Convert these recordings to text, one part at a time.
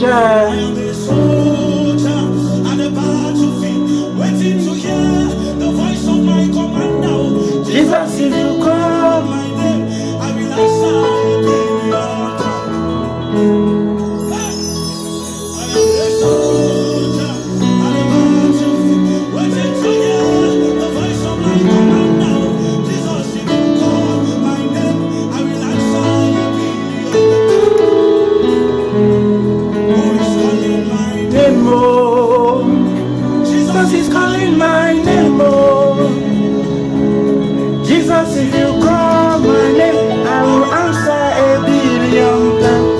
am a soldier at the battlefield, waiting to hear the voice of my commander. Jesus, if you call my name, I will answer in your time. I am a soldier at the battlefield, waiting to hear the voice of my commander. Jesus, if you call my name, I will answer in your time. Jesus is calling my name, oh. Jesus, if you call my name, I will answer a billion times.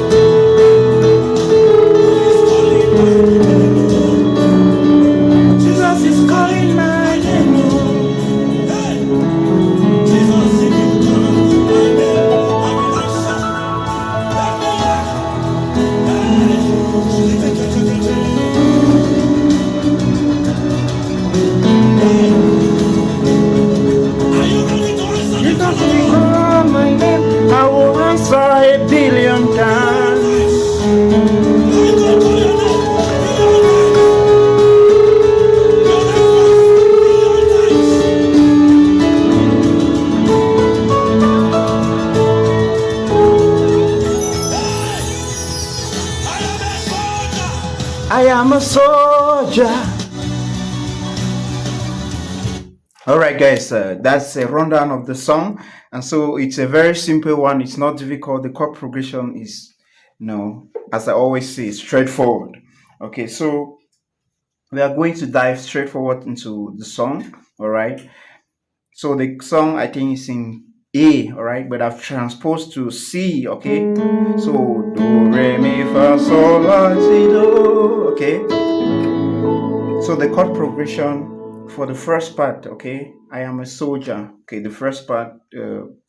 Jesus is calling my name, oh. Hey. Jesus, if you call my name, I will answer. My name, I will answer a billion times. I am a soldier. All right, guys, that's a rundown of the song, and so it's a very simple one. It's not difficult. The chord progression is, as I always say, straightforward. Okay, so we are going to dive straightforward into the song. All right, so the song I think is in A. All right, but I've transposed to C. Okay, so do re mi fa sol la si do. Okay, so the chord progression for the first part, okay, I am a soldier. Okay, the first part,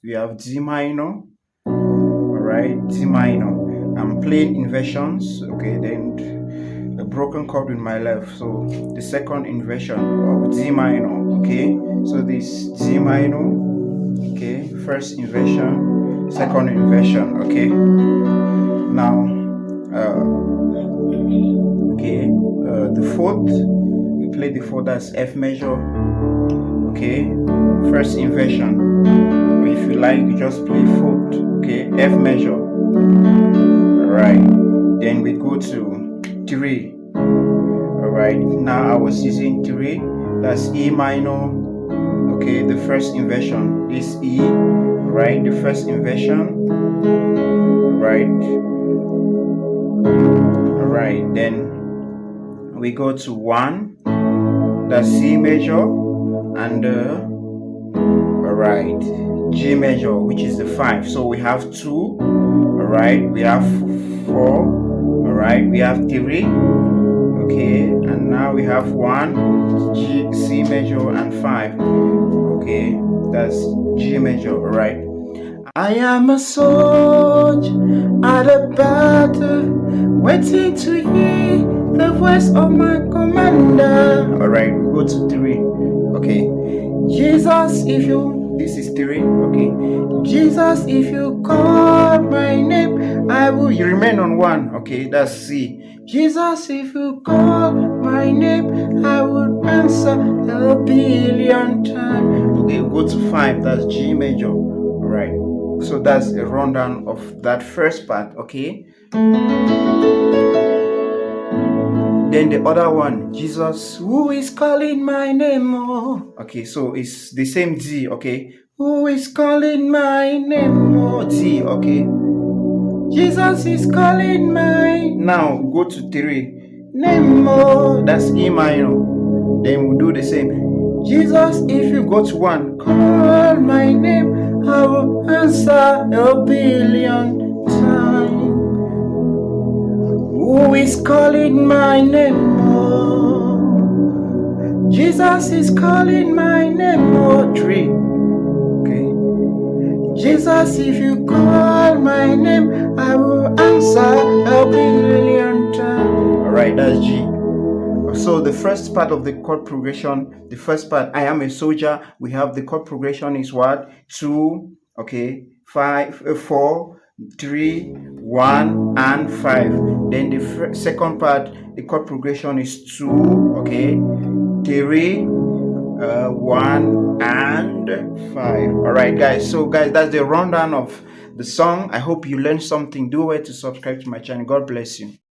we have D minor. All right, D minor. I'm playing inversions. Okay, then a broken chord with my left. So the second inversion of D minor. Okay, so this D minor. Okay, first inversion, second inversion. Okay, now, the fourth. Play the fourth, that's F major. Okay, first inversion, or if you like, you just play fourth. Okay, F major. Alright, then we go to 3. Alright, now I was using 3, that's E minor. Okay, the first inversion is E. Right, the first inversion. Right. Alright, then we go to 1. That's C major, and alright, G major, which is the 5. So we have 2, alright, we have 4, alright, we have 3, okay, and now we have 1, G, C major, and 5. Okay, that's G major, alright. I am a soldier at a battle, waiting to hear the voice of my commander. Alright, we go to 3. Okay, Jesus, if you, this is 3. Okay, Jesus, if you call my name, I will. You remain on 1. Okay, that's C. Jesus, if you call my name, I will answer a billion times. Okay, we go to 5. That's G major. Alright, so that's a rundown of that first part. Okay. Then the other one, Jesus, who is calling my name? Oh. Okay, so it's the same D. Okay, who is calling my name? Oh, D. Okay, Jesus is calling my. Now go to 3. Name. Oh, that's E minor. Then we'll do the same. Jesus, if you go to 1, call my name, I will answer a billion times. Who is calling my name? Oh, Jesus is calling my name. Oh, 3. Okay, Jesus, if you call my name, I will answer a billion times. All right, that's G. So the first part of the chord progression, the first part, I am a soldier. We have the chord progression is what? 2, okay, 5, 4, 3, 1 and 5. Then the second part, the chord progression is 2, okay, 3, 1 and 5. All right, guys. So guys, that's the rundown of the song. I hope you learned something. Do well to subscribe to my channel. God bless you.